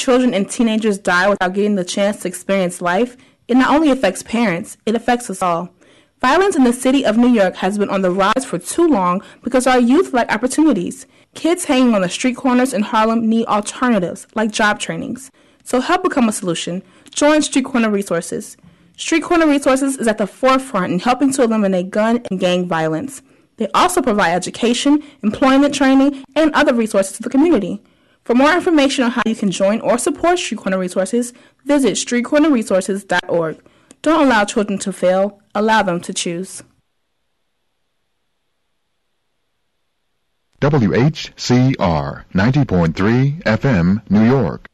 children and teenagers die without getting the chance to experience life, it not only affects parents, it affects us all. Violence in the city of New York has been on the rise for too long because our youth lack opportunities. Kids hanging on the street corners in Harlem need alternatives, like job trainings. So help become a solution. Join Street Corner Resources. Street Corner Resources is at the forefront in helping to eliminate gun and gang violence. They also provide education, employment training, and other resources to the community. For more information on how you can join or support Street Corner Resources, visit streetcornerresources.org. Don't allow children to fail. Allow them to choose. WHCR 90.3 FM, New York.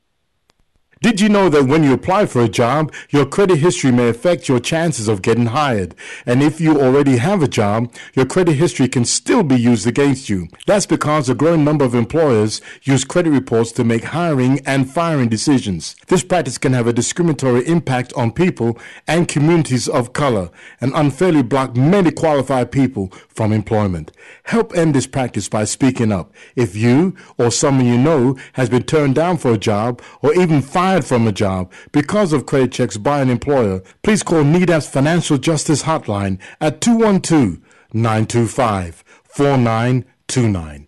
Did you know that when you apply for a job, your credit history may affect your chances of getting hired? And if you already have a job, your credit history can still be used against you. That's because a growing number of employers use credit reports to make hiring and firing decisions. This practice can have a discriminatory impact on people and communities of color and unfairly block many qualified people from employment. Help end this practice by speaking up. If you or someone you know has been turned down for a job or even fired from a job because of credit checks by an employer, please call NEDAP's Financial Justice Hotline at 212-925-4929.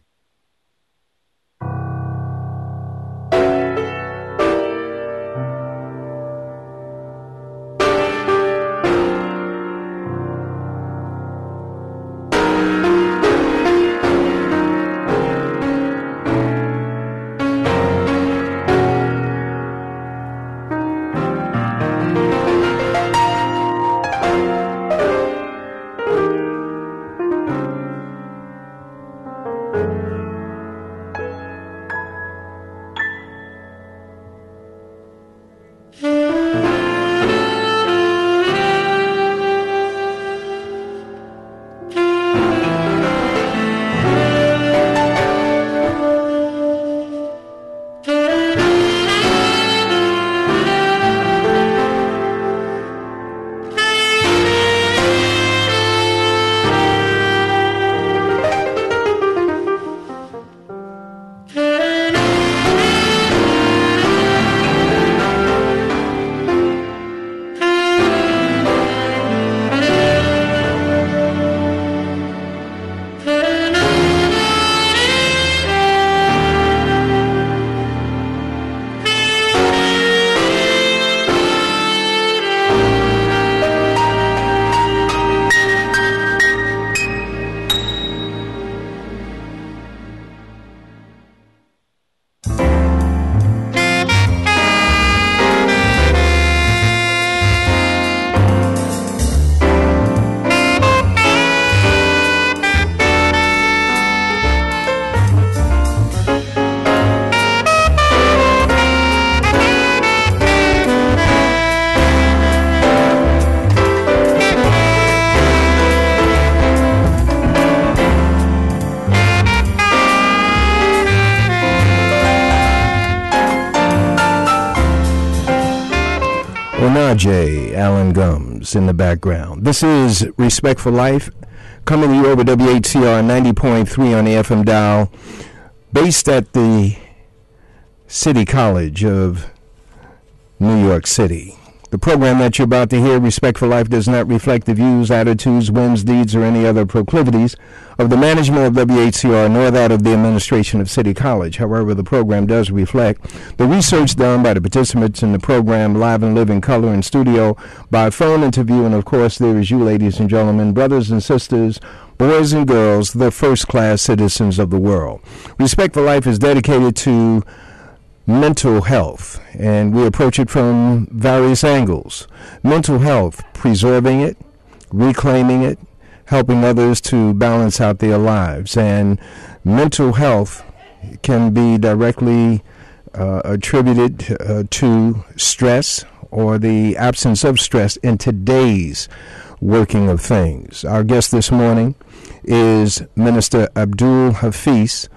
Onaje Allen Gums in the background. This is Respect for Life, coming to you over WHCR 90.3 on the FM dial, based at the City College of New York City. The program that you're about to hear, Respect for Life, does not reflect the views, attitudes, whims, deeds, or any other proclivities of the management of WHCR, nor that of the administration of City College. However, the program does reflect the research done by the participants in the program, live and live in color in studio, by phone interview, and of course there is you, ladies and gentlemen, brothers and sisters, boys and girls, the first-class citizens of the world. Respect for Life is dedicated to mental health, and we approach it from various angles. Mental health, preserving it, reclaiming it, helping others to balance out their lives. And mental health can be directly attributed to stress or the absence of stress in today's working of things. Our guest this morning is Minister Abdul Hafiz,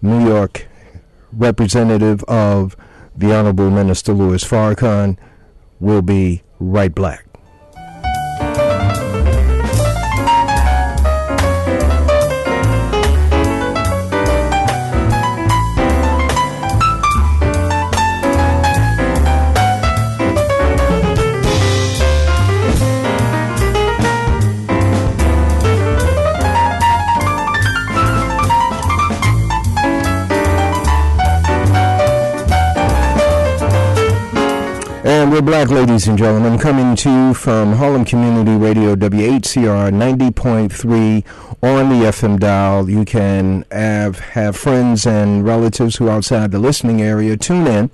New York representative of the Honorable Minister Louis Farrakhan. Will be right back. we're black, ladies and gentlemen, coming to you from Harlem Community Radio, WHCR 90.3 on the FM dial. You can have friends and relatives who are outside the listening area tune in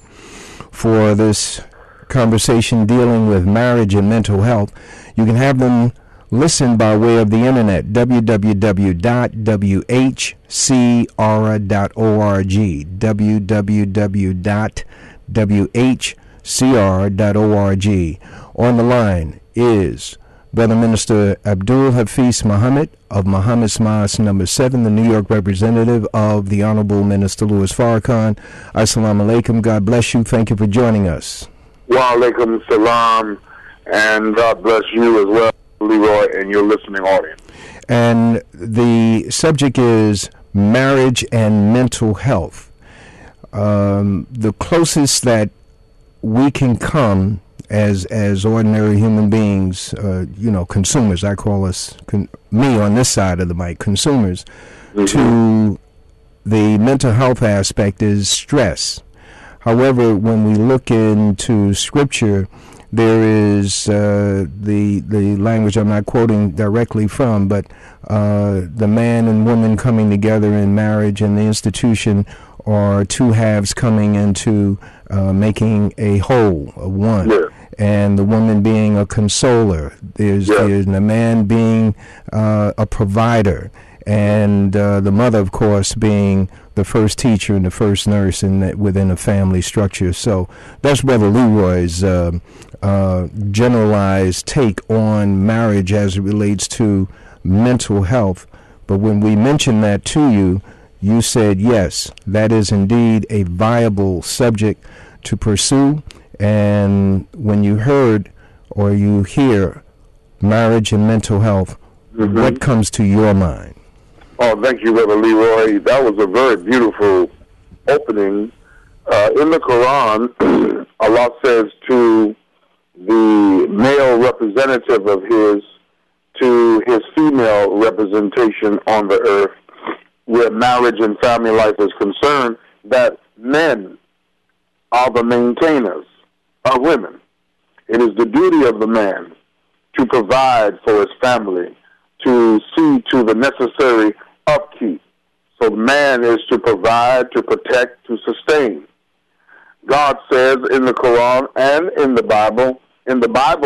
for this conversation dealing with marriage and mental health. You can have them listen by way of the internet, www.whcr.org, www.whcr.org. On the line is Brother Minister Abdul Hafiz Muhammad of Muhammad's Mosque number 7, the New York representative of the Honorable Minister Louis Farrakhan. Assalamu alaikum. God bless you. Thank you for joining us. Wa alaikum salam, and God bless you as well, Leroy, and your listening audience. And the subject is marriage and mental health. The closest that we can come as ordinary human beings, consumers, I call us, me on this side of the mic, consumers, to the mental health aspect is stress. However, when we look into Scripture, there is the language I'm not quoting directly from, but the man and woman coming together in marriage and the institution are two halves coming into making a whole, a one. Yeah. And the woman being a consoler. There's the man being a provider, and the mother, of course, being the first teacher and the first nurse within a family structure. So that's Brother Leroy's generalized take on marriage as it relates to mental health. But when we mentioned that to you, you said, yes, that is indeed a viable subject to pursue. And when you heard or you hear marriage and mental health, what comes to your mind? Oh, thank you, Brother Leroy. That was a very beautiful opening. In the Quran, Allah says to the male representative of his, to his female representation on the earth, where marriage and family life is concerned, that men are the maintainers of women. It is the duty of the man to provide for his family, to see to the necessary upkeep. So the man is to provide, to protect, to sustain. God says in the Quran and in the Bible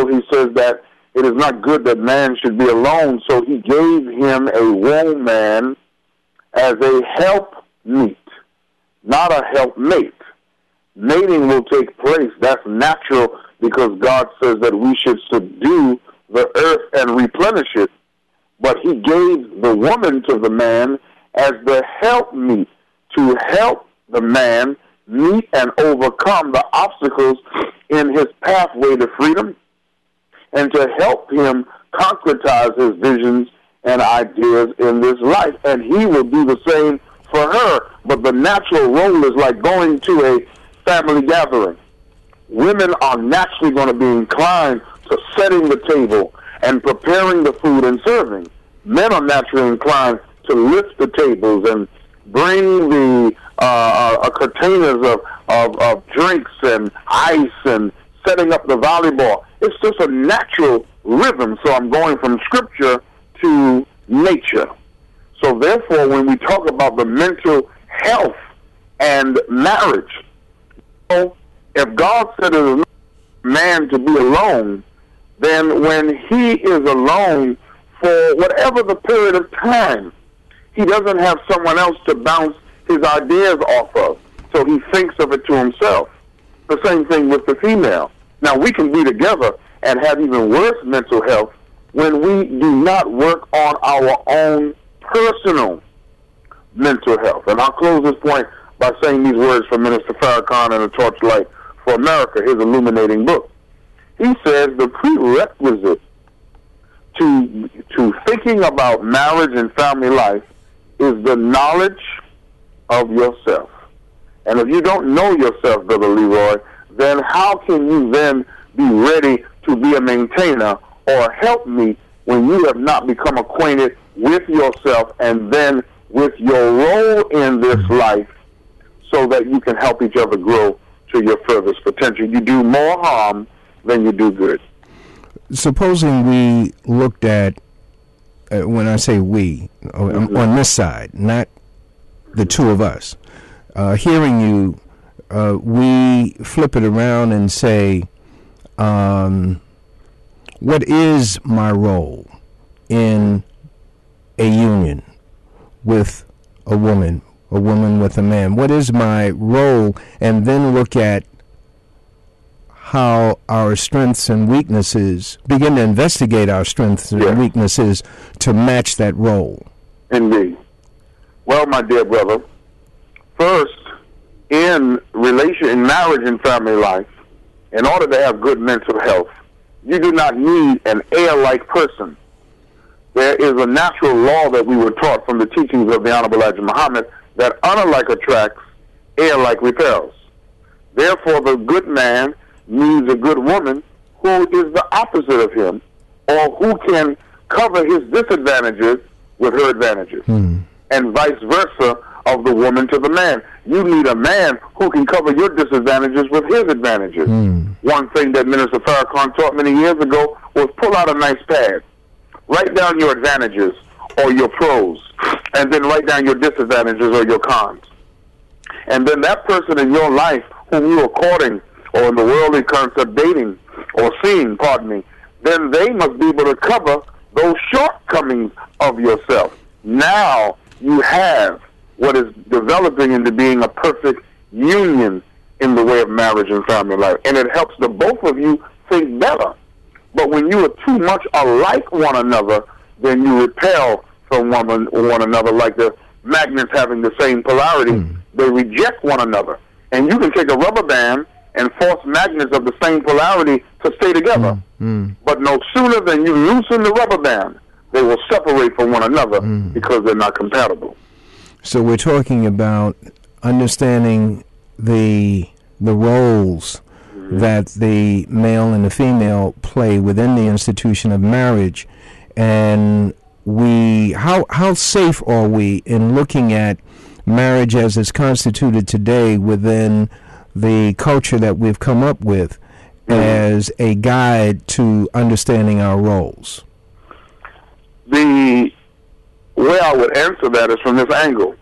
he says that it is not good that man should be alone, so he gave him a woman as a helpmeet, not a helpmate. Mating will take place. That's natural because God says that we should subdue the earth and replenish it. But he gave the woman to the man as the helpmeet to help the man meet and overcome the obstacles in his pathway to freedom and to help him concretize his visions and ideas in this life. And he will do the same for her. But the natural role is like going to a family gathering. Women are naturally going to be inclined to setting the table and preparing the food and serving. Men are naturally inclined to lift the tables and bring the containers of drinks and ice and setting up the volleyball. It's just a natural rhythm. So I'm going from Scripture to nature. So therefore, when we talk about the mental health and marriage, if God said it is not man to be alone, then when he is alone for whatever the period of time, he doesn't have someone else to bounce his ideas off of, so he thinks of it to himself. The same thing with the female. Now, we can be together and have even worse mental health when we do not work on our own personal mental health. And I'll close this point by saying these words from Minister Farrakhan in the Torchlight for America, his illuminating book. He says the prerequisite to thinking about marriage and family life is the knowledge of yourself. And if you don't know yourself, Brother Leroy, then how can you then be ready to be a maintainer or a helpmeet when you have not become acquainted with yourself and then with your role in this life so that you can help each other grow to your furthest potential? You do more harm then you do good. Supposing we looked at, when I say we, on this side, not the two of us, hearing you, we flip it around and say, what is my role in a union with a woman with a man? What is my role? And then look at how our strengths and weaknesses, begin to investigate our strengths and weaknesses to match that role. Indeed. Well, my dear brother, first, in marriage and family life, in order to have good mental health, you do not need an air-like person. There is a natural law that we were taught from the teachings of the Honorable Elijah Muhammad that honor-like attracts, air-like repels. Therefore, the good man needs a good woman who is the opposite of him, or who can cover his disadvantages with her advantages, and vice versa of the woman to the man. You need a man who can cover your disadvantages with his advantages. One thing that Minister Farrakhan taught many years ago was pull out a nice pad, write down your advantages or your pros, and then write down your disadvantages or your cons. And then that person in your life whom you are courting, or in the worldly concept dating or seeing, then they must be able to cover those shortcomings of yourself. Now you have what is developing into being a perfect union in the way of marriage and family life. And it helps the both of you think better. But when you are too much alike one another, then you repel from one another, like the magnets having the same polarity. They reject one another. And you can take a rubber band and force magnets of the same polarity to stay together. But no sooner than you loosen the rubber band, they will separate from one another because they're not compatible. So we're talking about understanding the roles that the male and the female play within the institution of marriage, and how safe are we in looking at marriage as it's constituted today within the culture that we've come up with as a guide to understanding our roles? The way I would answer that is from this angle.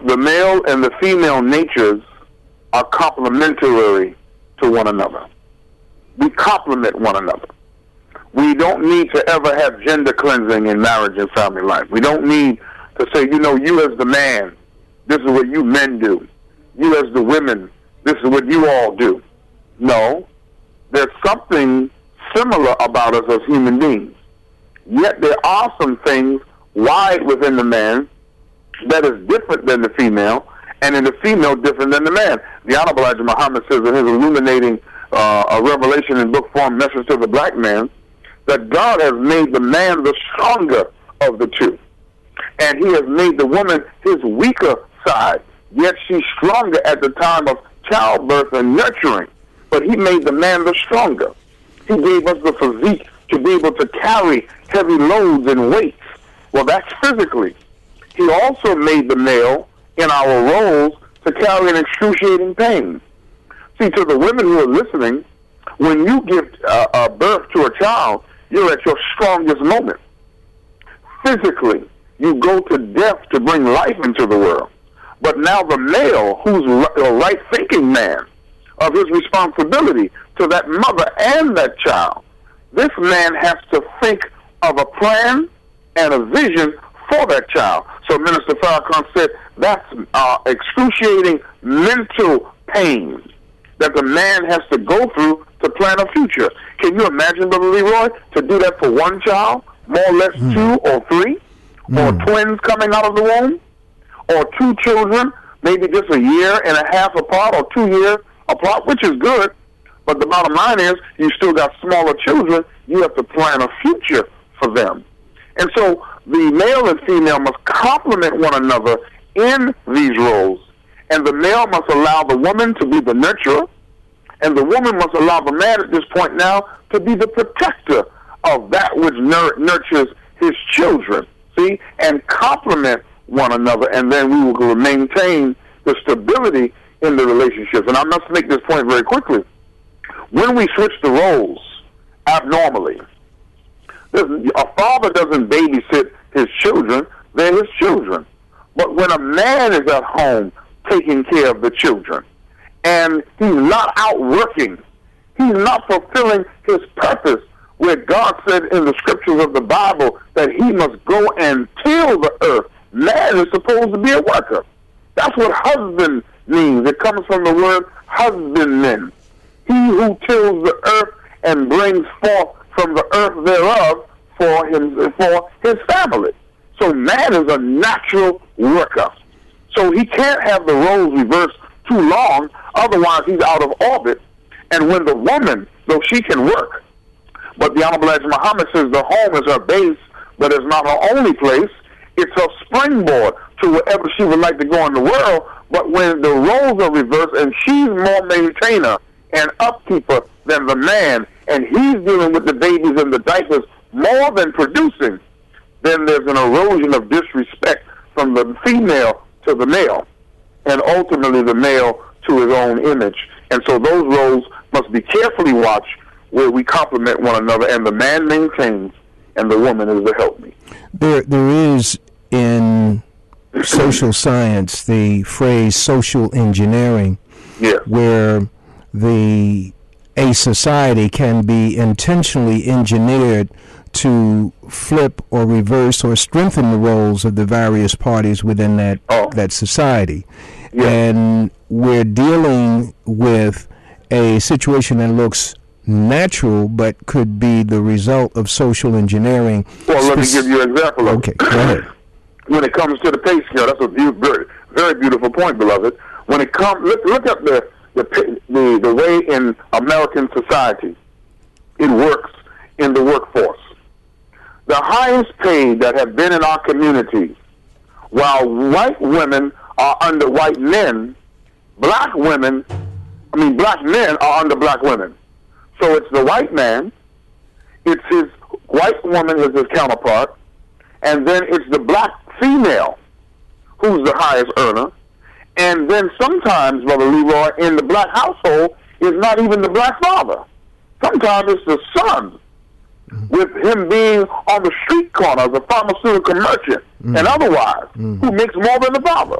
The male and the female natures are complementary to one another. We complement one another. We don't need to ever have gender cleansing in marriage and family life. We don't need to say, you as the man, this is what you men do. You as the women, this is what you all do. No, there's something similar about us as human beings. Yet there are some things wide within the man that is different than the female, and in the female different than the man. The Honorable Elijah Muhammad says in his illuminating a revelation in book form, Message to the Black Man, that God has made the man the stronger of the two. And he has made the woman his weaker side, yet she's stronger at the time of childbirth and nurturing. But he made the man the stronger. He gave us the physique to be able to carry heavy loads and weights. Well, that's physically. He also made the male in our roles to carry an excruciating pain. See, to the women who are listening, when you give birth to a child, you're at your strongest moment. Physically, you go to death to bring life into the world. But now the male, who's a right-thinking man, of his responsibility to that mother and that child, this man has to think of a plan and a vision for that child. So Minister Farrakhan said that's excruciating mental pain that the man has to go through to plan a future. Can you imagine, Brother Leroy, to do that for one child, more or less 2 or 3, or twins coming out of the womb, or 2 children, maybe just a year and a half apart or 2 years apart, which is good. But the bottom line is you still got smaller children. You have to plan a future for them. And so the male and female must complement one another in these roles. And the male must allow the woman to be the nurturer, and the woman must allow the man at this point now to be the protector of that which nurtures his children, see, and complement one another, and then we will maintain the stability in the relationships. And I must make this point very quickly. when we switch the roles abnormally, a father doesn't babysit his children, they're his children. But when a man is at home taking care of the children, and he's not out working, he's not fulfilling his purpose, where God said in the scriptures of the Bible that he must go and till the earth. Man is supposed to be a worker. That's what husband means. It comes from the word husbandman. He who tills the earth and brings forth from the earth thereof for his family. So man is a natural worker. So he can't have the roles reversed too long, otherwise he's out of orbit. And when the woman, though she can work, but the Honorable Elijah Muhammad says the home is her base, but it's not her only place. It's her springboard to wherever she would like to go in the world. But when the roles are reversed and she's more maintainer and upkeeper than the man, and he's dealing with the babies and the diapers more than producing, then there's an erosion of disrespect from the female to the male, and ultimately the male to his own image. And so those roles must be carefully watched, where we complement one another, and the man maintains, and the woman is the helpmeet. There is in social science the phrase social engineering, where a society can be intentionally engineered to flip or reverse or strengthen the roles of the various parties within that society. And we're dealing with a situation that looks natural but could be the result of social engineering. Well, let me give you an example of it. Okay, go ahead. When it comes to the pay scale, that's a very, very beautiful point, beloved. When it comes, look at the way in American society it works in the workforce. The highest paid that have been in our communities, while white women are under white men, black men are under black women. So it's the white man, it's his white woman is his counterpart, and then it's the black female who's the highest earner. And then sometimes, Brother Leroy, in the black household, is not even the black father. Sometimes it's the son, with him being on the street corner as a pharmaceutical merchant and otherwise, who makes more than the father.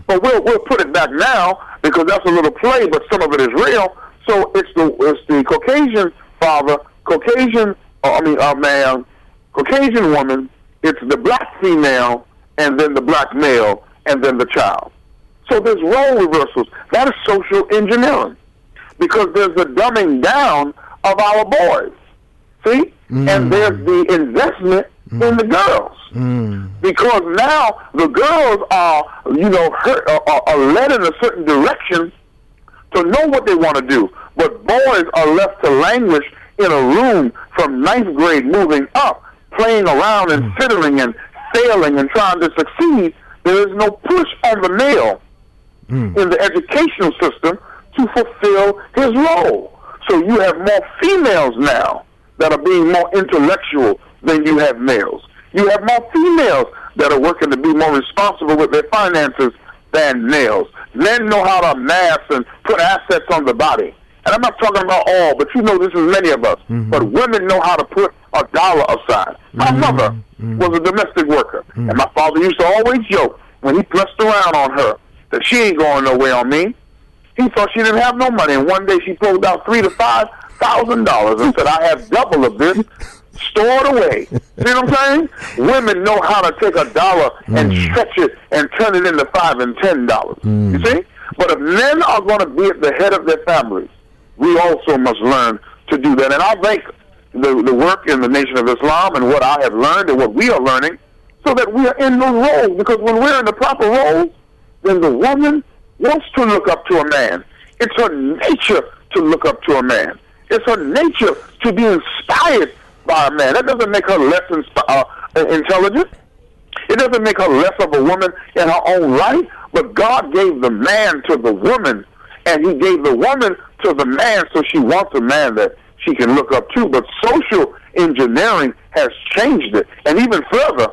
But we'll put it back now because that's a little play, but some of it is real. So it's the Caucasian father, Caucasian man, Caucasian woman. It's the black female, and then the black male, and then the child. So there's role reversals. That is social engineering, because there's the dumbing down of our boys. See? And there's the investment in the girls. Because now the girls are, are led in a certain direction to know what they want to do. But boys are left to languish in a room from 9th grade moving up, playing around and fiddling and failing and trying to succeed. There is no push on the male in the educational system to fulfill his role. So you have more females now that are being more intellectual than you have males. You have more females that are working to be more responsible with their finances than males. Men know how to amass and put assets on the body. And I'm not talking about all, but this is many of us. But women know how to put a dollar aside. My mother was a domestic worker. And my father used to always joke when he pressed around on her that she ain't going nowhere on me. He thought she didn't have no money. And one day she pulled out $3,000 to $5,000 and said, I have double of this stored away. See what I'm saying? Women know how to take a dollar and stretch it and turn it into $5 and $10. You see? But if men are going to be at the head of their families, we also must learn to do that. And I thank the work in the Nation of Islam and what I have learned and what we are learning, so that we are in the roles. Because when we're in the proper roles, then the woman wants to look up to a man. It's her nature to look up to a man. It's her nature to be inspired by a man. That doesn't make her less intelligent. It doesn't make her less of a woman in her own right. But God gave the man to the woman, and he gave the woman to the man, so she wants a man that she can look up to. But social engineering has changed it. And even further,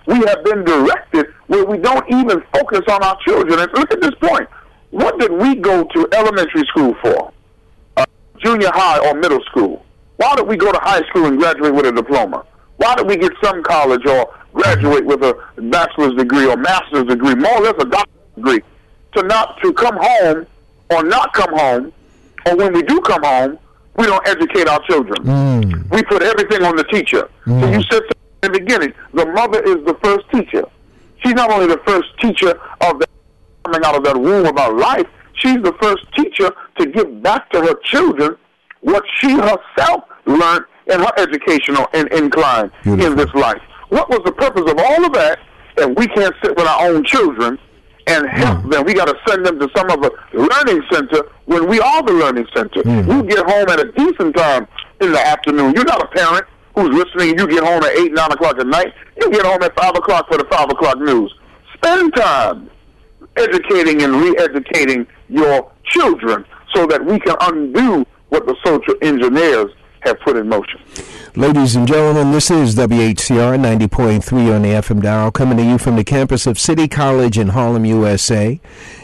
we have been directed where we don't even focus on our children. And look at this point. What did we go to elementary school for? junior high or middle school? Why did we go to high school and graduate with a diploma? Why did we get some college or graduate with a bachelor's degree or master's degree, more or less a doctorate degree, to come home or not come home, or when we do come home, we don't educate our children. We put everything on the teacher. So you said in the beginning, the mother is the first teacher. She's not only the first teacher of the coming out of that womb about life, she's the first teacher to give back to her children what she herself learned in her educational incline in this life. What was the purpose of all of that if we can't sit with our own children and help them? We got to send them to some of a learning center when we are the learning center. You get home at a decent time in the afternoon. You're not a parent who's listening. You get home at 8, 9 o'clock at night. You get home at 5 o'clock for the 5 o'clock news. Spend time educating and re-educating your children so that we can undo what the social engineers have put in motion. Ladies and gentlemen, this is WHCR 90.3 on the FM dial, coming to you from the campus of City College in Harlem, USA.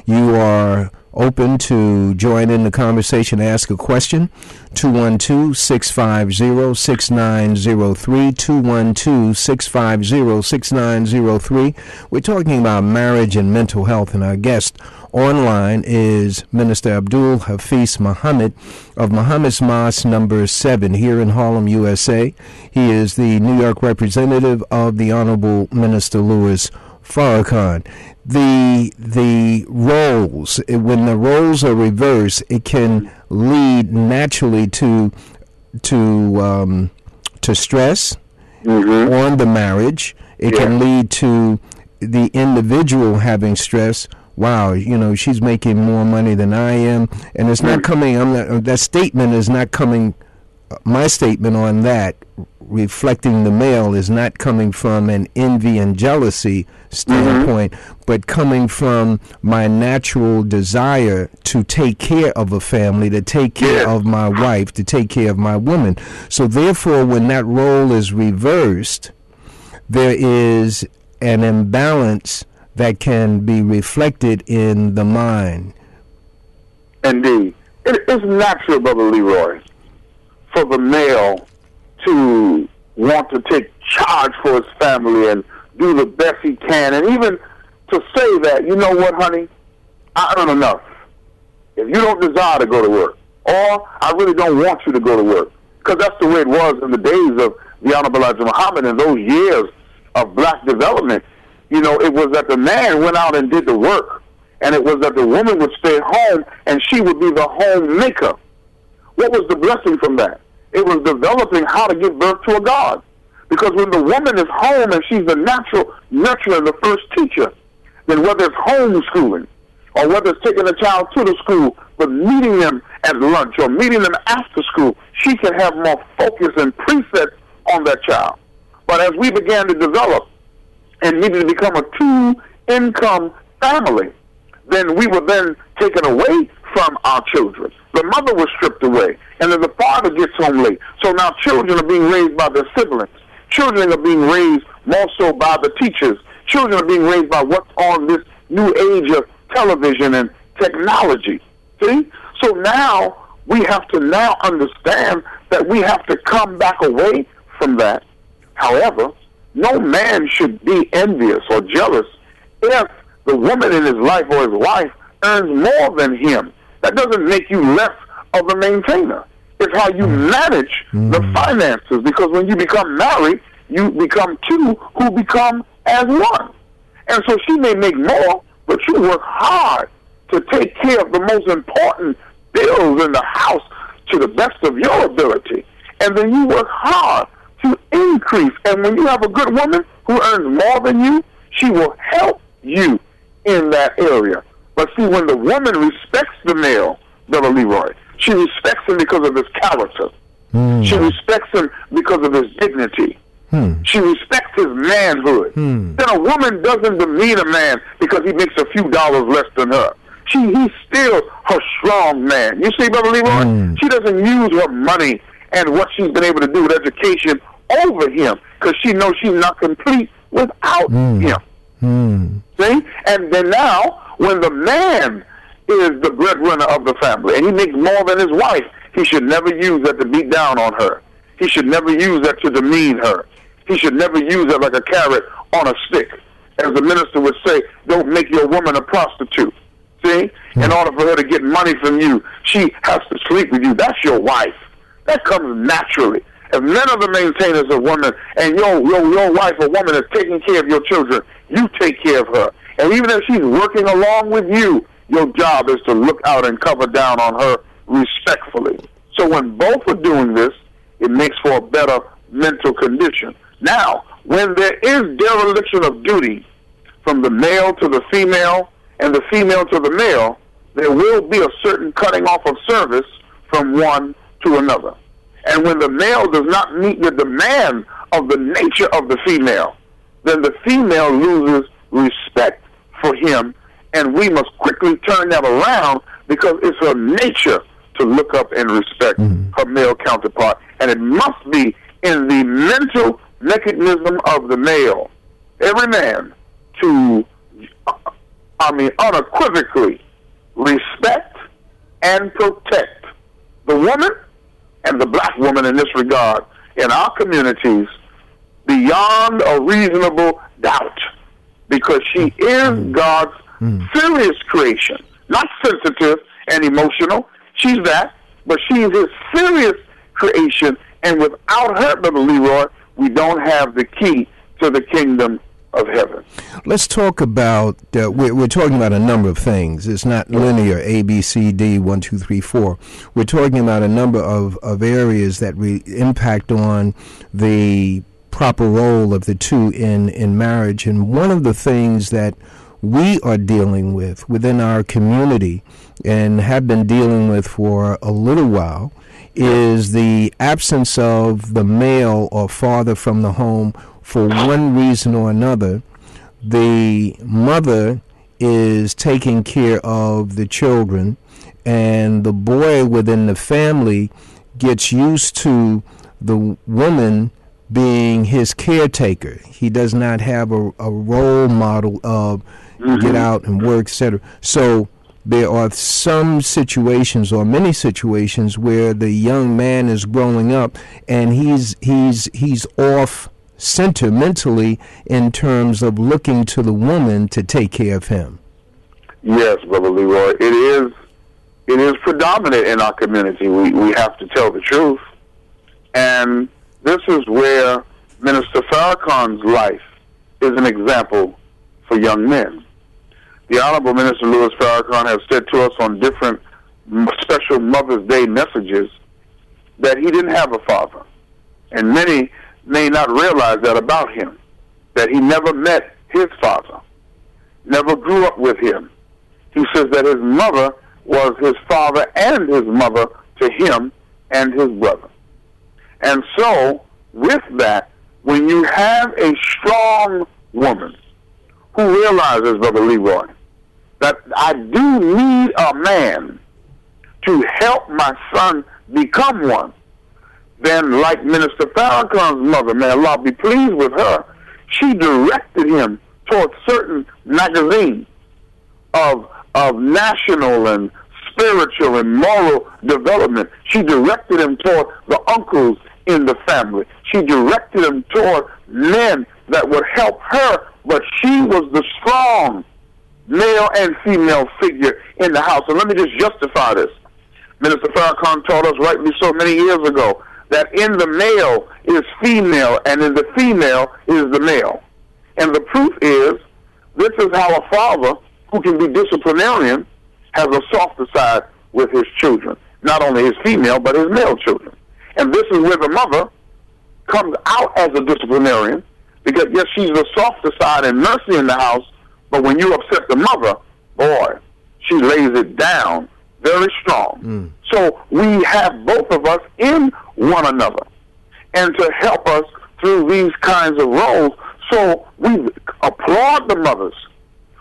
You are open to join in the conversation, ask a question. 212-650-6903, 212-650-6903. We're talking about marriage and mental health, and our guest online is Minister Abdul Hafiz Muhammad of Muhammad's Mosque number 7 here in Harlem, USA. He is the New York representative of the Honorable Minister Louis Farrakhan. The roles, when the roles are reversed, it can lead naturally to stress on the marriage. It can lead to the individual having stress. Wow, she's making more money than I am, and it's not coming. That statement is not coming. My statement on that, reflecting the male, is not coming from an envy and jealousy standpoint, but coming from my natural desire to take care of a family, to take care of my wife, to take care of my woman. So therefore, when that role is reversed, there is an imbalance that can be reflected in the mind. Indeed. It is natural, Brother Leroy, for the male to want to take charge for his family and do the best he can, and even to say that, you know what, honey, I earn enough. If you don't desire to go to work, or I really don't want you to go to work, because that's the way it was in the days of the Honorable Elijah Muhammad and those years of black development. It was that the man went out and did the work, and it was that the woman would stay home and she would be the homemaker. What was the blessing from that? It was developing how to give birth to a God. Because when the woman is home and she's the natural nurturer, the first teacher, then whether it's homeschooling or whether it's taking a child to the school, but meeting them at lunch or meeting them after school, she can have more focus and preset on that child. But as we began to develop and needed to become a two-income family, then we were then taken away from our children. The mother was stripped away, and then the father gets home late. So now children are being raised by their siblings. Children are being raised more so by the teachers. Children are being raised by what's on this new age of television and technology. See? So now we have to now understand that we have to come back away from that. However, no man should be envious or jealous if the woman in his life or his wife earns more than him. That doesn't make you less of a maintainer. It's how you manage the finances, because when you become married, you become two who become as one. And so she may make more, but you work hard to take care of the most important bills in the house to the best of your ability. And then you work hard to increase. And when you have a good woman who earns more than you, she will help you in that area. But see, when the woman respects the male, Brother Leroy, she respects him because of his character. She respects him because of his dignity. She respects his manhood. Then a woman doesn't demean a man because he makes a few dollars less than her. He's still her strong man. You see, Brother Leroy? She doesn't use her money and what she's been able to do with education over him, because she knows she's not complete without him. See? And then now, when the man is the breadwinner of the family and he makes more than his wife, He should never use that to beat down on her. He should never use that to demean her. He should never use that like a carrot on a stick. As the minister would say, don't make your woman a prostitute. See? In order for her to get money from you, she has to sleep with you. That's your wife. That comes naturally. If none of the maintainers of women and your wife or woman is taking care of your children, you take care of her. And even if she's working along with you, your job is to look out and cover down on her respectfully. So when both are doing this, it makes for a better mental condition. Now, when there is dereliction of duty from the male to the female and the female to the male, there will be a certain cutting off of service from one to another. And when the male does not meet the demand of the nature of the female, then the female loses respect for him, and we must quickly turn that around because it's her nature to look up and respect her male counterpart. And it must be in the mental mechanism of the male, every man, to, unequivocally respect and protect the woman and the black woman in this regard in our communities beyond a reasonable doubt, because she is God's serious creation, not sensitive and emotional. She's that, but she's his serious creation, and without her, Brother Leroy, we don't have the key to the kingdom of heaven. Let's talk about, we're talking about a number of things. It's not linear, A, B, C, D, 1, 2, 3, 4. We're talking about a number of areas that impact on the proper role of the two in marriage. And one of the things that we are dealing with within our community and have been dealing with for a little while is the absence of the male or father from the home for one reason or another. The mother is taking care of the children, and the boy within the family gets used to the woman being his caretaker. He does not have a role model of get out and work, etc. So there are some situations, or many situations, where the young man is growing up and he's off center mentally in terms of looking to the woman to take care of him. Yes, Brother Leroy, it is predominant in our community. We have to tell the truth. And this is where Minister Farrakhan's life is an example for young men. The Honorable Minister Louis Farrakhan has said to us on different special Mother's Day messages that he didn't have a father. And many may not realize that about him, that he never met his father, never grew up with him. He says that his mother was his father and his mother to him and his brother. And so, with that, when you have a strong woman who realizes, Brother Leroy, that I do need a man to help my son become one, then like Minister Farrakhan's mother, may Allah be pleased with her, she directed him towards certain magazines of national and spiritual and moral development. She directed him toward the uncles in the family. She directed him toward men that would help her, but she was the strong male and female figure in the house. And let me just justify this. Minister Farrakhan taught us rightly so many years ago that in the male is female and in the female is the male. And the proof is, this is how a father who can be disciplinarian has a softer side with his children. Not only his female, but his male children. And this is where the mother comes out as a disciplinarian, because yes, she's the softer side and mercy in the house, but when you upset the mother, boy, she lays it down very strong. So we have both of us in one another, and to help us through these kinds of roles. So we applaud the mothers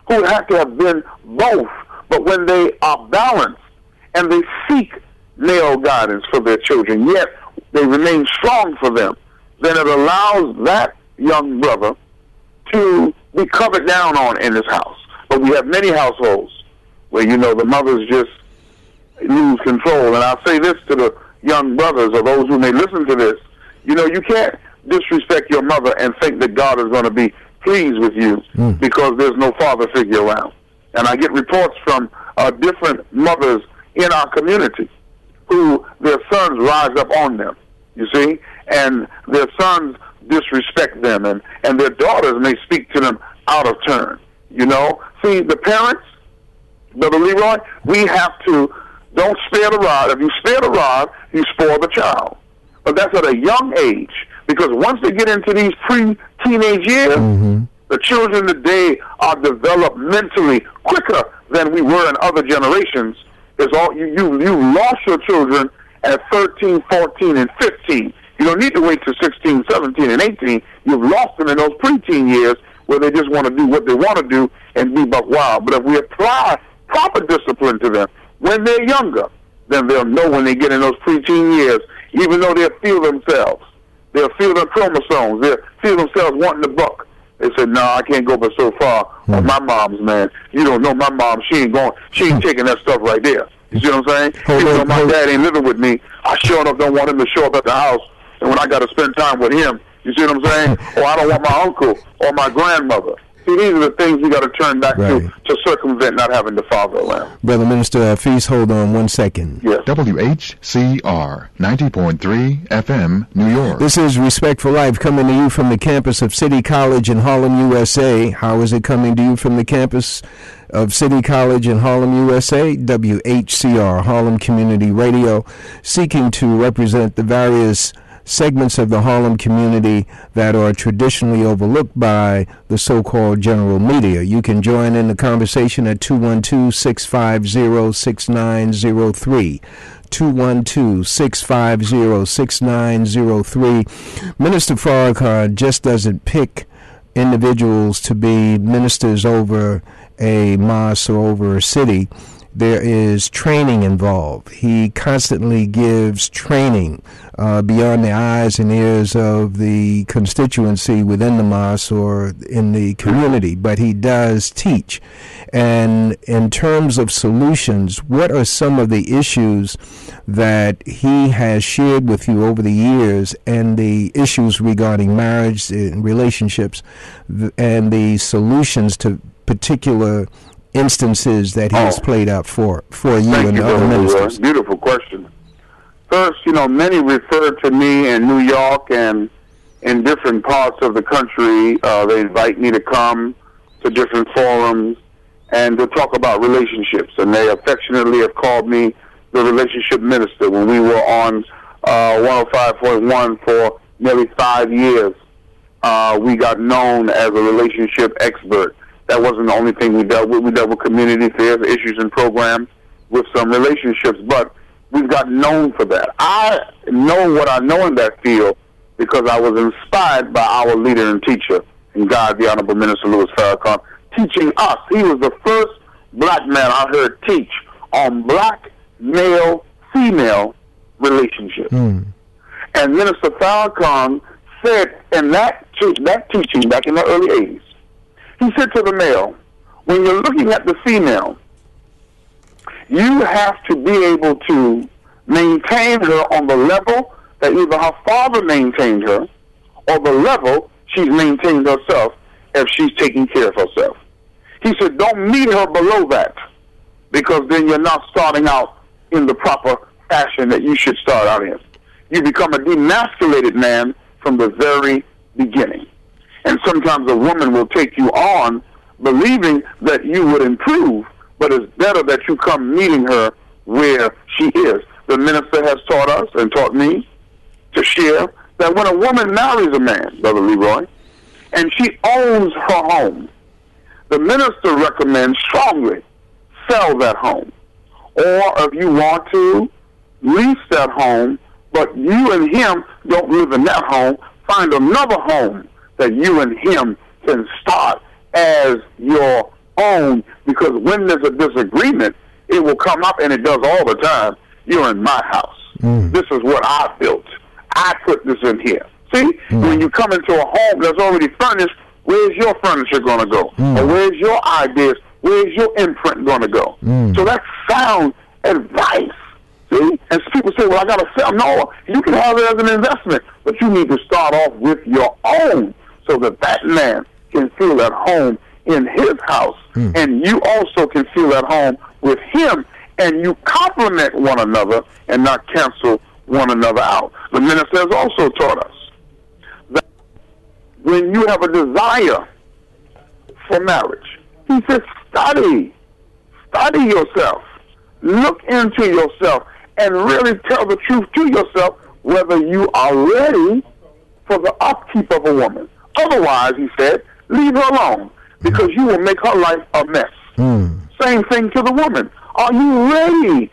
who have to have been both, but when they are balanced and they seek male guidance for their children, yet they remain strong for them, then it allows that young brother to be covered down on in his house. But we have many households where, the mothers just lose control. And I'll say this to the young brothers or those who may listen to this, you know, you can't disrespect your mother and think that God is going to be pleased with you because there's no father figure around. And I get reports from different mothers in our community who their sons rise up on them, you see, and their sons disrespect them, and their daughters may speak to them out of turn, you know. See, the parents, Brother Leroy, we have to, don't spare the rod. If you spare the rod, you spoil the child. But that's at a young age, because once they get into these pre-teenage years, the children today are developed mentally quicker than we were in other generations. It's all, you lost your children at 13, 14, and 15. You don't need to wait till 16, 17, and 18. You've lost them in those preteen years where they just want to do what they want to do and be buck wild. But if we apply proper discipline to them when they're younger, then they'll know when they get in those preteen years, even though they'll feel themselves. They'll feel their chromosomes. They'll feel themselves wanting to buck. They said, "No, I can't go but so far on my mom's, man. You don't know my mom. She ain't taking that stuff right there." You see what I'm saying? Even though my dad ain't living with me, I sure enough don't want him to show up at the house. And when I got to spend time with him, you see what I'm saying? Or I don't want my uncle or my grandmother. See, these are the things we got to turn back to circumvent not having the father around. Brother Minister Feast, hold on 1 second. Yes. WHCR 90.3 FM, New York. This is Respect for Life, coming to you from the campus of City College in Harlem, USA. How is it coming to you from the campus of City College in Harlem, USA? WHCR, Harlem Community Radio, seeking to represent the various segments of the Harlem community that are traditionally overlooked by the so-called general media. You can join in the conversation at 212-650-6903. 212-650-6903. Minister Farrakhan just doesn't pick individuals to be ministers over a mosque or over a city. There is training involved. He constantly gives training beyond the eyes and ears of the constituency within the mosque or in the community, but he does teach. And in terms of solutions, what are some of the issues that he has shared with you over the years, and the issues regarding marriage and relationships, and the solutions to particular instances that he's played out for you and other ministers? Beautiful question. First, you know, many refer to me in New York and in different parts of the country. They invite me to come to different forums and to talk about relationships. And they affectionately have called me the relationship minister. When we were on 105.1 for nearly 5 years, we got known as a relationship expert. That wasn't the only thing we dealt with. We dealt with community affairs, issues, and programs with some relationships, but we've gotten known for that. I know what I know in that field because I was inspired by our leader and teacher in God, the Honorable Minister Louis Farrakhan, teaching us. He was the first black man I heard teach on black male-female relationships. And Minister Farrakhan said in that teaching back in the early 80s, he said to the male, when you're looking at the female, you have to be able to maintain her on the level that either her father maintained her or the level she's maintained herself if she's taking care of herself. He said, don't meet her below that, because then you're not starting out in the proper fashion that you should start out in. You become a demasculated man from the very beginning. And sometimes a woman will take you on believing that you would improve, but it's better that you come meeting her where she is. The minister has taught us and taught me to share that when a woman marries a man, Brother Leroy, and she owns her home, the minister recommends strongly sell that home. Or if you want to, lease that home, but you and him don't live in that home, find another home that you and him can start as your own, because when there's a disagreement, it will come up, and it does all the time. You're in my house. This is what I built. I put this in here. See, when you come into a home that's already furnished, where's your furniture going to go? Or where's your ideas? Where's your imprint going to go? So that's sound advice See? And people say, well, I got to sell. No, you can have it as an investment, but you need to start off with your own so that that man can feel at home in his house, and you also can feel at home with him, and you complement one another and not cancel one another out. The minister has also taught us that when you have a desire for marriage, he says, study yourself, look into yourself, and really tell the truth to yourself whether you are ready for the upkeep of a woman. Otherwise, he said, leave her alone, because you will make her life a mess. Same thing to the woman. Are you ready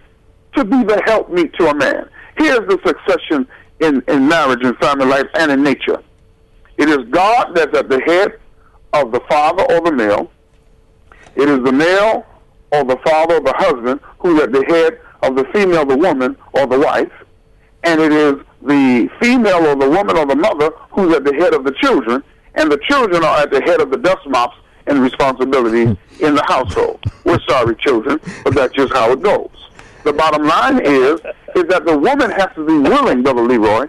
to be the helpmeet to a man? Here's the succession in marriage and family life and in nature. It is God that's at the head of the father or the male. It is the male or the father or the husband who's at the head of the female, the woman, or the wife. And it is the female or the woman or the mother who's at the head of the children. And the children are at the head of the dust mops and responsibilities in the household. We're sorry, children, but that's just how it goes. The bottom line is that the woman has to be willing, Brother Leroy,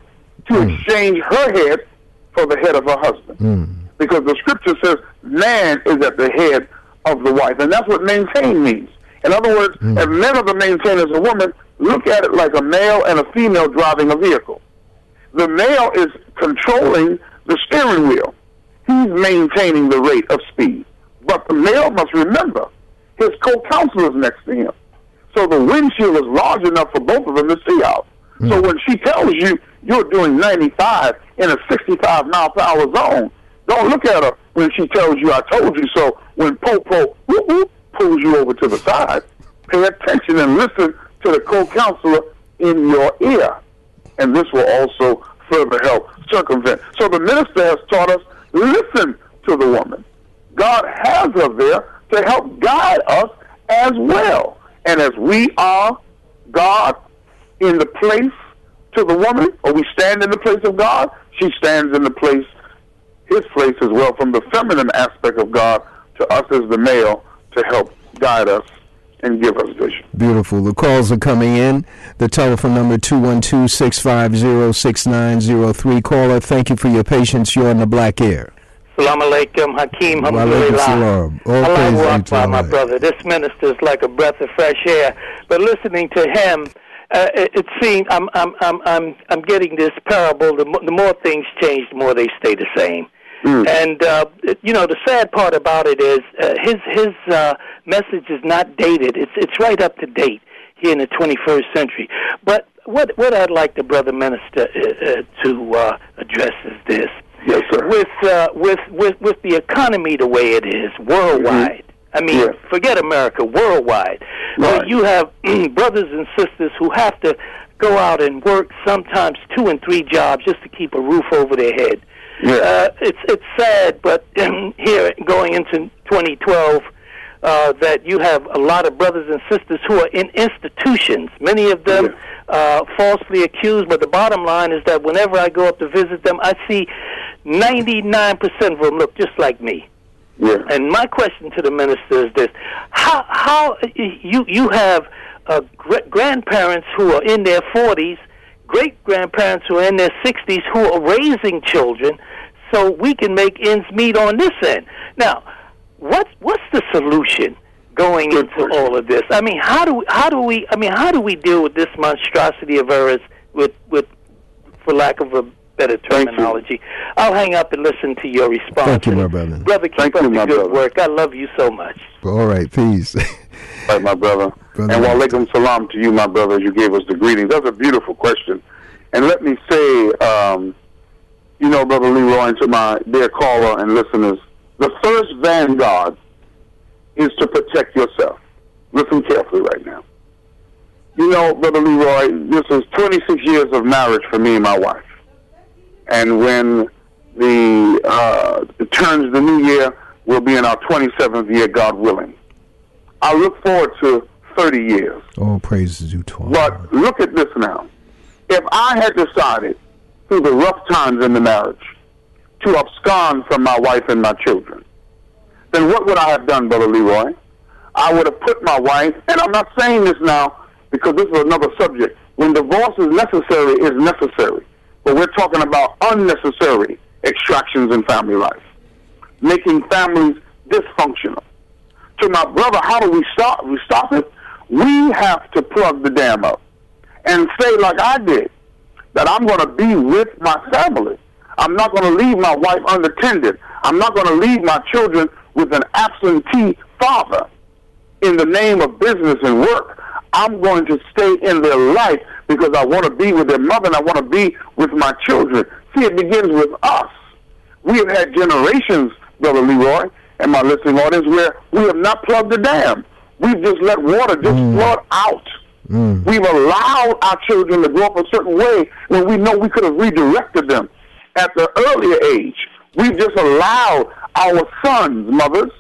to exchange her head for the head of her husband. Because the scripture says man is at the head of the wife, and that's what maintain means. In other words, if men are the maintainers of a woman, look at it like a male and a female driving a vehicle. The male is controlling the steering wheel. He's maintaining the rate of speed. But the male must remember his co-counselor is next to him. So the windshield is large enough for both of them to see out. So when she tells you you're doing 95 in a 65 mile per hour zone, don't look at her when she tells you I told you so. When Popo whoop, whoop, pulls you over to the side, pay attention and listen to the co-counselor in your ear. And this will also further help circumvent. So the minister has taught us, listen to the woman. God has her there to help guide us as well. And as we are God in the place to the woman, or we stand in the place of God, she stands in the place, his place as well, from the feminine aspect of God to us as the male to help guide us and give us vision. Beautiful. The calls are coming in. The telephone number 212-650-6903. Caller, thank you for your patience. You're on the Black Air. Salam alaikum, Hakeem, alhamdulillah. Allahu Akbar, my brother. This minister is like a breath of fresh air. But listening to him, it seems I'm getting this parable. The more things change, the more they stay the same. And the sad part about it is his message is not dated. It's right up to date here in the 21st century. But what I'd like the brother minister to address is this. Yes, sir. With the economy the way it is worldwide. I mean, forget America, worldwide. Right. Where you have brothers and sisters who have to go out and work sometimes 2 and 3 jobs just to keep a roof over their head. Yeah. It's sad, but here going into 2012, that you have a lot of brothers and sisters who are in institutions, many of them falsely accused, but the bottom line is that whenever I go up to visit them, I see 99% of them look just like me. Yeah. And my question to the minister is this: How you have grandparents who are in their 40s, great-grandparents who are in their 60s who are raising children so we can make ends meet on this end. Now, what's the solution going into all of this? I mean, how do we deal with this monstrosity of errors with for lack of a better terminology? I'll hang up and listen to your response. Thank you, my brother. Brother, keep up the good work. I love you so much. All right, peace. Right, my brother. And wa alaikum salam to you, my brother, as you gave us the greetings. That's a beautiful question. And let me say, Brother Leroy, and to my dear caller and listeners, the first vanguard is to protect yourself. Listen carefully right now. Brother Leroy, this is 26 years of marriage for me and my wife. And when it turns the new year, we'll be in our 27th year, God willing. I look forward to 30 years. Oh, praises you to Allah. But look at this now. If I had decided through the rough times in the marriage to abscond from my wife and my children, then what would I have done, Brother Leroy? I would have put my wife, and I'm not saying this now because this is another subject. When divorce is necessary. But we're talking about unnecessary extractions in family life, making families dysfunctional. To my brother, how do we stop? We stop it. We have to plug the dam up and say, like I did, that I'm going to be with my family. I'm not going to leave my wife unattended. I'm not going to leave my children with an absentee father in the name of business and work. I'm going to stay in their life because I want to be with their mother and I want to be with my children. See, it begins with us. We have had generations, Brother Leroy, and my listening audience, where we have not plugged the dam. We've just let water just flood out. We've allowed our children to grow up a certain way when we know we could have redirected them at the earlier age. We've just allowed our sons, mothers,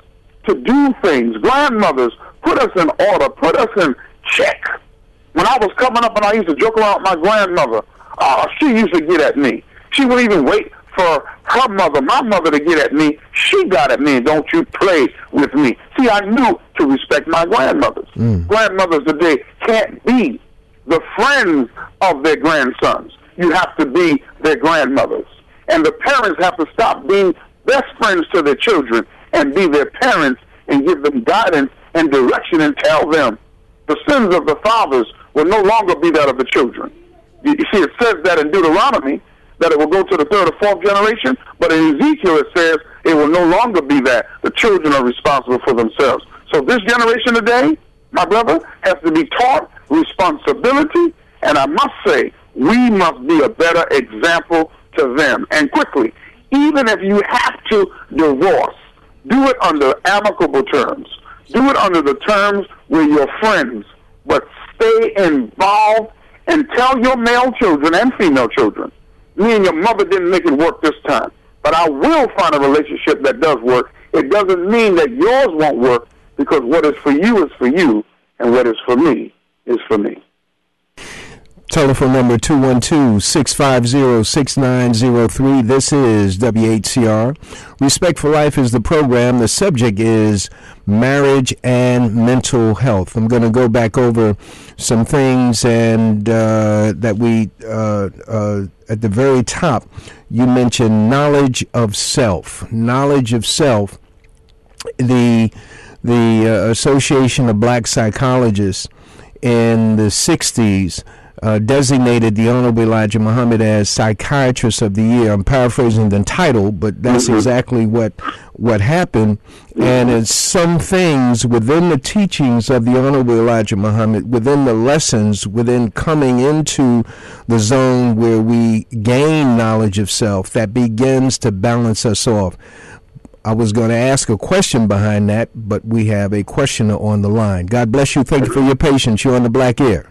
to do things. Grandmothers, put us in order, put us in check. When I was coming up and I used to joke around with my grandmother, she used to get at me. She wouldn't even wait for her mother, my mother, to get at me. She got at me, don't you play with me. See, I knew to respect my grandmothers. Grandmothers today can't be the friends of their grandsons. You have to be their grandmothers. And the parents have to stop being best friends to their children and be their parents and give them guidance and direction and tell them the sins of the fathers will no longer be that of the children. You see, it says that in Deuteronomy, that it will go to the third or fourth generation, but in Ezekiel it says it will no longer be that. The children are responsible for themselves. So this generation today, my brother, has to be taught responsibility, and I must say, we must be a better example to them. And quickly, even if you have to divorce, do it under amicable terms. Do it under the terms where you're friends, but stay involved and tell your male children and female children, me and your mother didn't make it work this time, but I will find a relationship that does work. It doesn't mean that yours won't work, because what is for you, and what is for me is for me. Telephone number 212-650-6903. This is Whcr. Respect for Life is the program. The subject is marriage and mental health. I'm going to go back over some things and that we at the very top, you mentioned knowledge of self. Knowledge of self. The Association of Black Psychologists in the 60s designated the Honorable Elijah Muhammad as Psychiatrist of the Year. I'm paraphrasing the title, but that's exactly what happened. And it's some things within the teachings of the Honorable Elijah Muhammad, within the lessons, within coming into the zone where we gain knowledge of self, that begins to balance us off. I was going to ask a question behind that, but we have a questioner on the line. God bless you. Thank you for your patience. You're on the Black Air.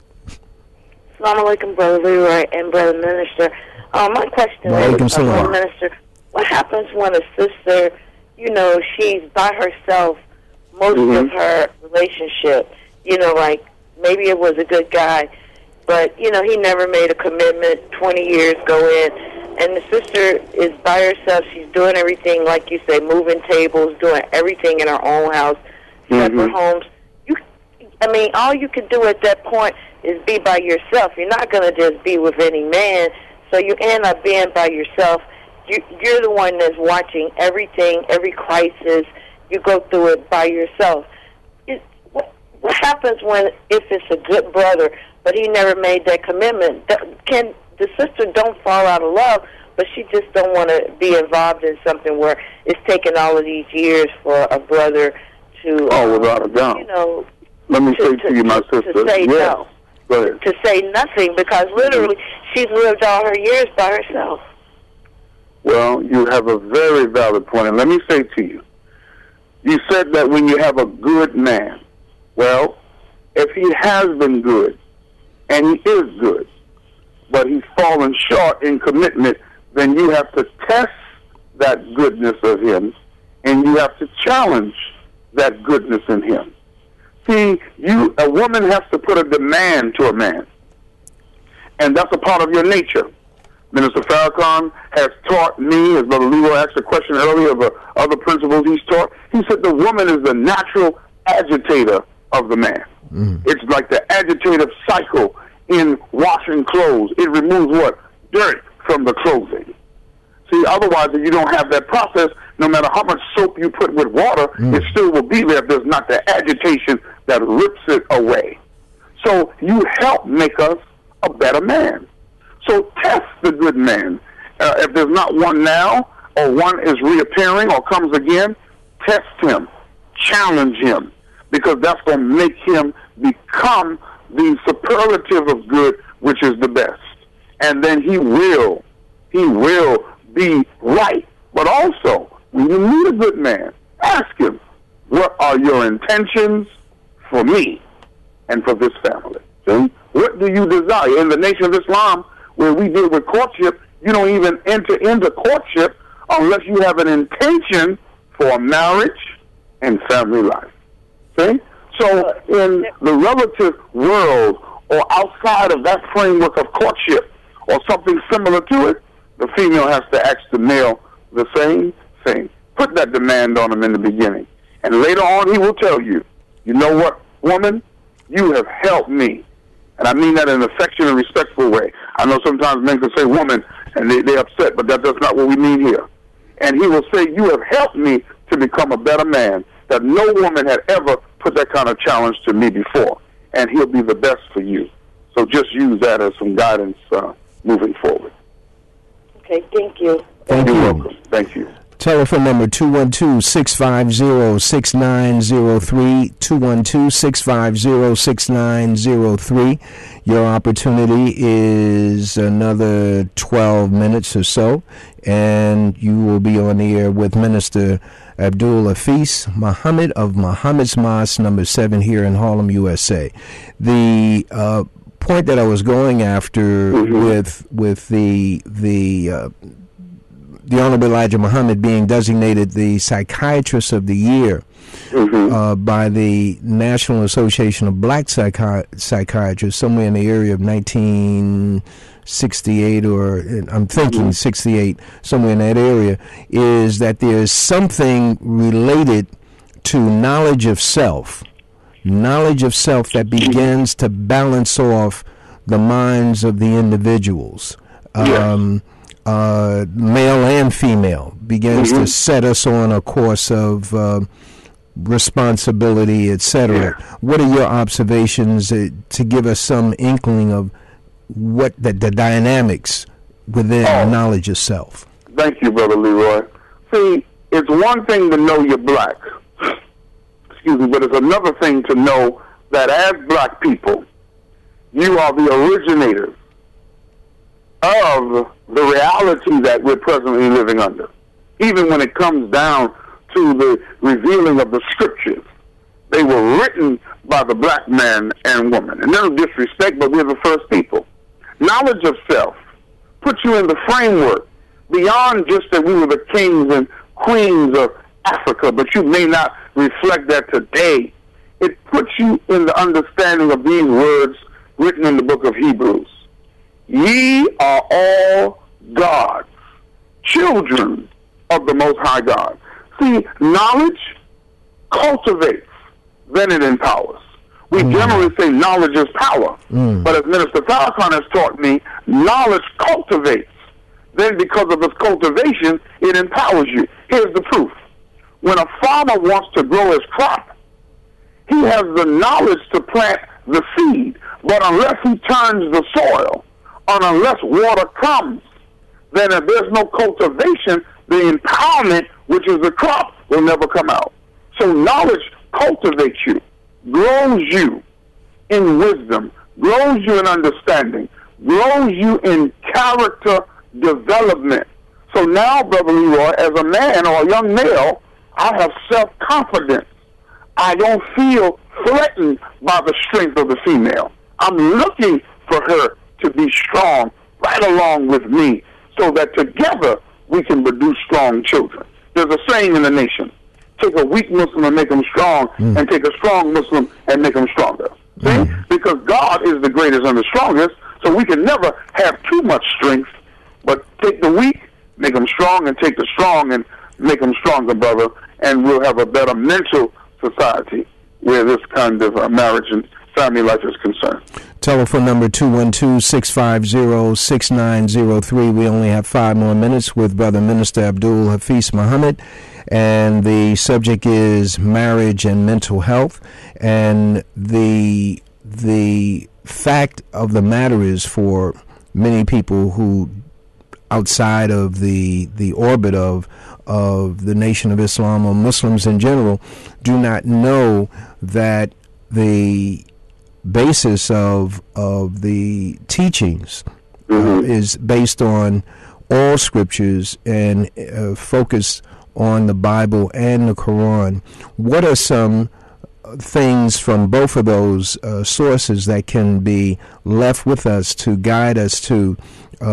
Assalamu alaikum, Brother Leroy and Brother Minister. My question is, Brother Minister, what happens when a sister, she's by herself most of her relationship? Like maybe it was a good guy, but, he never made a commitment, 20 years go in, and the sister is by herself. She's doing everything, like you say, moving tables, doing everything in her own house, separate homes. All you can do at that point is be by yourself. You're not going to just be with any man, so you end up being by yourself. You're the one that's watching everything, every crisis. You go through it by yourself. What happens if it's a good brother, but he never made that commitment? Can the sister don't fall out of love, but she just don't want to be involved in something where it's taken all of these years for a brother to, without a doubt. Let me say to you, my sister, to say no. Go ahead. To say nothing, because literally she's lived all her years by herself. Well, you have a very valid point, and let me say to you, you said that when you have a good man, well, if he has been good, and he is good, but he's fallen short in commitment, then you have to test that goodness of him, and you have to challenge that goodness in him. See, a woman has to put a demand to a man, and that's a part of your nature. Minister Farrakhan has taught me, as Brother Leroy asked a question earlier of other principles he's taught, he said the woman is the natural agitator of the man. It's like the agitative cycle in washing clothes. It removes what? Dirt from the clothing. See, otherwise, if you don't have that process, no matter how much soap you put with water, it still will be there if there's not the agitation that rips it away. So you help make us a better man. So test the good man. If there's not one now, or one is reappearing or comes again, test him, challenge him, because that's going to make him become the superlative of good, which is the best. And then he will be right. But also, when you meet a good man, ask him, what are your intentions for me and for this family? See? What do you desire? In the Nation of Islam, where we deal with courtship, you don't even enter into courtship unless you have an intention for marriage and family life. See? So in the relative world or outside of that framework of courtship or something similar to it, the female has to ask the male the same thing. Put that demand on him in the beginning. And later on he will tell you, you know what, woman, you have helped me. And I mean that in an affectionate and respectful way. I know sometimes men can say woman and they're upset, but that's not what we mean here. And he will say, you have helped me to become a better man, that no woman had ever put that kind of challenge to me before. And he'll be the best for you. So just use that as some guidance moving forward. Okay, thank you. Thank you. You're welcome. Thank you. Telephone number 212-650-6903, 212-650-6903. Your opportunity is another 12 minutes or so, and you will be on the air with Minister Abdul Hafiz Muhammad of Muhammad's Mosque number 7 here in Harlem, USA. The point that I was going after with the Honorable Elijah Muhammad being designated the Psychiatrist of the Year by the National Association of Black Psychiatrists somewhere in the area of 1968 or I'm thinking 68, somewhere in that area, is that there's something related to knowledge of self that begins to balance off the minds of the individuals. Male and female, begins to set us on a course of responsibility, etc. What are your observations to give us some inkling of what the dynamics within knowledge of self? Thank you, Brother Leroy. See, it's one thing to know you're black, but it's another thing to know that as black people, you are the originators of the reality that we're presently living under. Even when it comes down to the revealing of the scriptures, they were written by the black man and woman. And no disrespect, but we're the first people. Knowledge of self puts you in the framework beyond just that we were the kings and queens of Africa, but you may not reflect that today. It puts you in the understanding of these words written in the book of Hebrews. Ye are all God's children of the Most High God. See, knowledge cultivates, then it empowers. We generally say knowledge is power. But as Minister Farrakhan has taught me, knowledge cultivates. Then because of its cultivation, it empowers you. Here's the proof. When a farmer wants to grow his crop, he has the knowledge to plant the seed. But unless he turns the soil, and unless water comes, then if there's no cultivation, the empowerment, which is the crop, will never come out. So knowledge cultivates you, grows you in wisdom, grows you in understanding, grows you in character development. So now, Brother Leroy, as a man or a young male, I have self-confidence. I don't feel threatened by the strength of the female. I'm looking for her to be strong right along with me so that together we can produce strong children. There's a saying in the nation, take a weak Muslim and make him strong, and take a strong Muslim and make him stronger. See? Because God is the greatest and the strongest, so we can never have too much strength, but take the weak, make them strong, and take the strong and make them stronger, brother, and we'll have a better mental society where this kind of marriage and family life is concerned. Telephone number 212-650-6903. We only have 5 more minutes with Brother Minister Abdul Hafiz Muhammad, and the subject is marriage and mental health. And the fact of the matter is, for many people who outside of the orbit of the Nation of Islam or Muslims in general do not know that the basis of the teachings is based on all scriptures and focused on the Bible and the Quran. What are some things from both of those sources that can be left with us to guide us to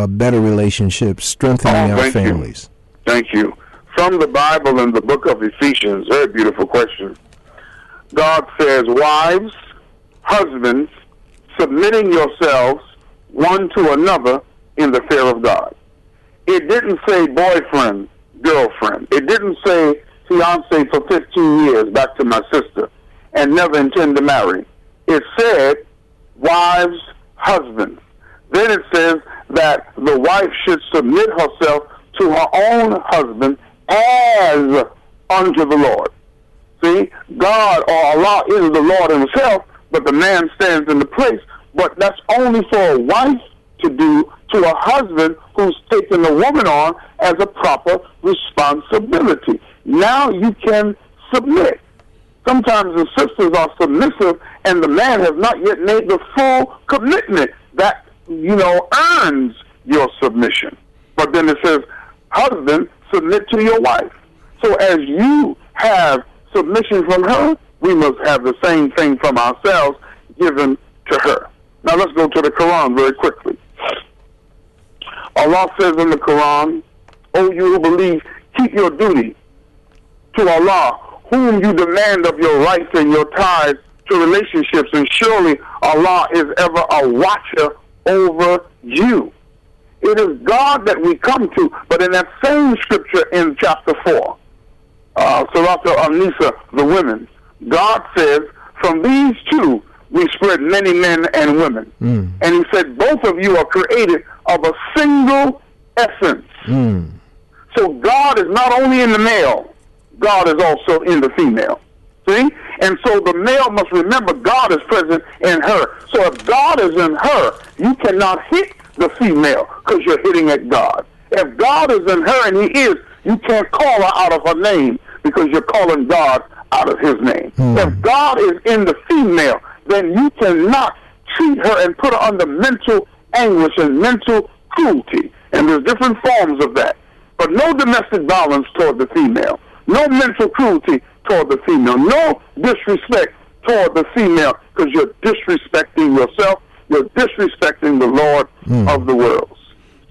better relationships, strengthening our families? Thank you. From the Bible in the book of Ephesians, very beautiful question. God says, wives, husbands, submitting yourselves one to another in the fear of God. It didn't say boyfriend, girlfriend. It didn't say fiance for 15 years, back to my sister, and never intend to marry. It said wives, husbands. Then it says that the wife should submit herself to her own husband as unto the Lord. See, God or Allah is the Lord himself, but the man stands in the place. But that's only for a wife to do to a husband who's taken the woman on as a proper responsibility. Now you can submit. Sometimes the sisters are submissive and the man has not yet made the full commitment that, earns your submission. But then it says, husband, submit to your wife. So as you have submission from her, we must have the same thing from ourselves given to her. Now let's go to the Quran very quickly. Allah says in the Quran, O you who believe, keep your duty to Allah, whom you demand of your rights and your ties to relationships, and surely Allah is ever a watcher over you. It is God that we come to, but in that same scripture in chapter 4, Surah Al-Nisa, the women, God says, from these two we spread many men and women. And he said, both of you are created of a single essence. So God is not only in the male, God is also in the female. See? And so the male must remember God is present in her. So if God is in her, you cannot hit the female because you're hitting at God. If God is in her, and he is, you can't call her out of her name because you're calling God out of his name. If God is in the female, then you cannot treat her and put her under mental anguish and mental cruelty. And there's different forms of that. But no domestic violence toward the female. No mental cruelty toward the female. No disrespect toward the female, because you're disrespecting yourself. You're disrespecting the Lord of the worlds.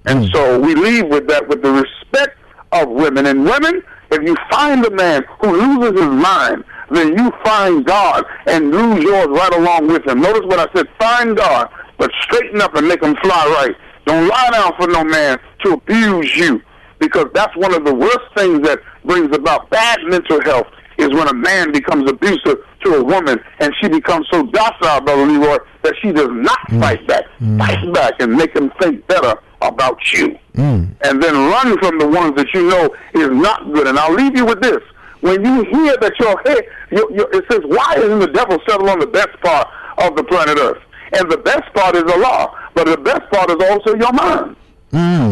And so we leave with that, with the respect of women. And women, if you find a man who loses his mind, then you find God and lose yours right along with him. Notice what I said, find God, but straighten up and make him fly right. Don't lie down for no man to abuse you, because that's one of the worst things that brings about bad mental health, is when a man becomes abusive to a woman and she becomes so docile, Brother Leroy, that she does not fight back. Fight back and make him think better about you. And then run from the ones that you know is not good. And I'll leave you with this. When you hear that your head, it says, why isn't the devil settled on the best part of the planet Earth? And the best part is Allah, but the best part is also your mind.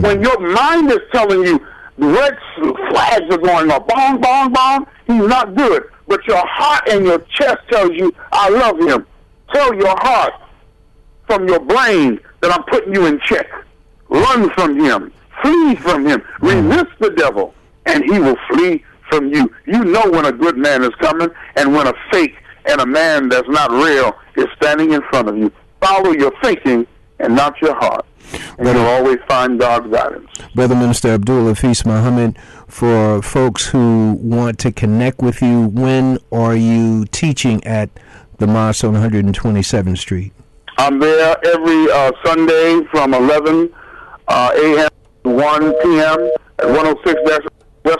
When your mind is telling you red flags are going up, bong, bong, bong, he's not good. But your heart and your chest tells you, I love him. Tell your heart from your brain that I'm putting you in check. Run from him. Flee from him. Resist the devil, and he will flee from you. You know when a good man is coming and when a fake and a man that's not real is standing in front of you. Follow your thinking and not your heart. And you'll always find God's guidance. Brother Minister Abdul Hafiz Muhammad, for folks who want to connect with you, when are you teaching at the mosque on 127th Street? I'm there every Sunday from 11 a.m. to 1 p.m. at 106 West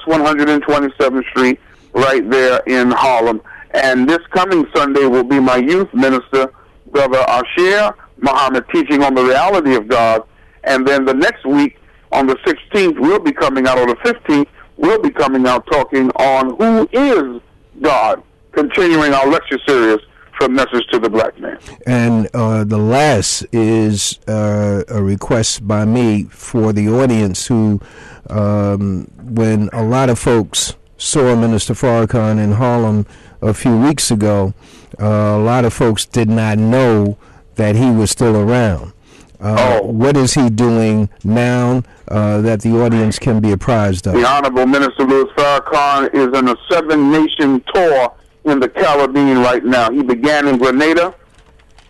127th Street, right there in Harlem. And this coming Sunday will be my youth minister Brother Whcr, Muhammad teaching on the reality of God. And then the next week, on the 16th, we'll be coming out, or the 15th, we'll be coming out talking on who is God, continuing our lecture series from Message to the Black Man. And the last is a request by me for the audience who, when a lot of folks saw Minister Farrakhan in Harlem a few weeks ago, a lot of folks did not know that he was still around. What is he doing now that the audience can be apprised of? The Honorable Minister Louis Farrakhan is on a 7-nation tour in the Caribbean right now. He began in Grenada,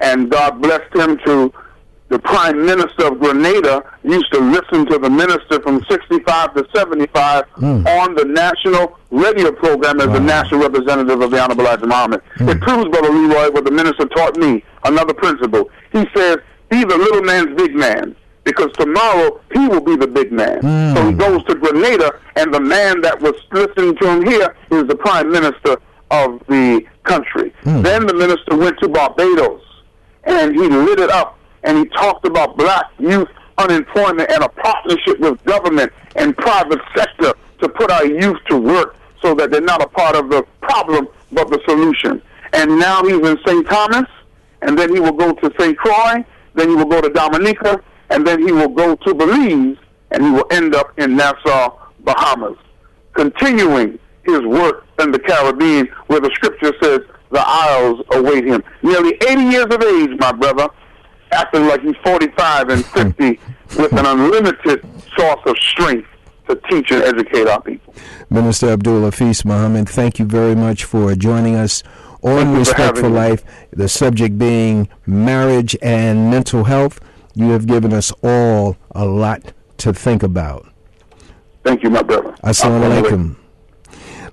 and God blessed him to the Prime Minister of Grenada used to listen to the minister from 65 to 75 on the national radio program as the national representative of the Honorable Elijah Muhammad. It proves, Brother Leroy, what the minister taught me, another principle. He says, be the little man's big man, because tomorrow he will be the big man. So he goes to Grenada, and the man that was listening to him here is the Prime Minister of the country. Then the minister went to Barbados, and he lit it up, and he talked about black youth unemployment and a partnership with government and private sector to put our youth to work so that they're not a part of the problem but the solution. And now he's in St. Thomas, and then he will go to St. Croix, then he will go to Dominica, and then he will go to Belize, and he will end up in Nassau, Bahamas, continuing his work in the Caribbean, where the scripture says the isles await him. Nearly 80 years of age, my brother, acting like he's 45 and 50 with an unlimited source of strength to teach and educate our people. Minister Abdul Hafiz Muhammad, thank you very much for joining us on Respect for Life, the subject being marriage and mental health. You have given us all a lot to think about. Thank you, my brother. Assalamu alaikum.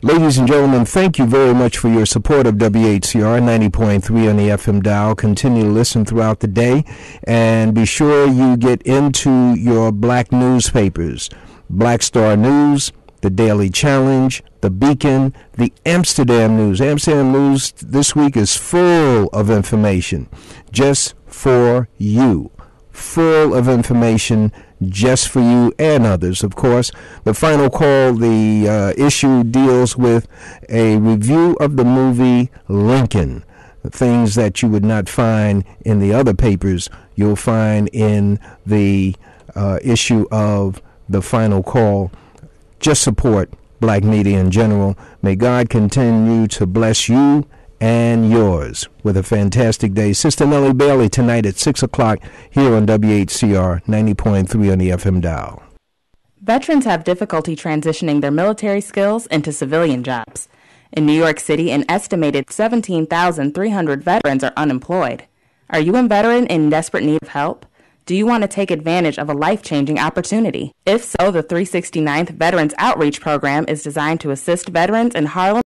Ladies and gentlemen, thank you very much for your support of WHCR 90.3 on the FM dial. Continue to listen throughout the day, and be sure you get into your black newspapers. Black Star News, the Daily Challenge, the Beacon, the Amsterdam News. Amsterdam News this week is full of information just for you. Full of information just for you and others, of course. The Final Call, the issue deals with a review of the movie Lincoln. Things that you would not find in the other papers, you'll find in the issue of The Final Call. Just support black media in general. May God continue to bless you and yours with a fantastic day. Sister Nellie Bailey tonight at 6 o'clock here on WHCR 90.3 on the FM dial. Veterans have difficulty transitioning their military skills into civilian jobs. In New York City, an estimated 17,300 veterans are unemployed. Are you a veteran in desperate need of help? Do you want to take advantage of a life-changing opportunity? If so, the 369th Veterans Outreach Program is designed to assist veterans in Harlem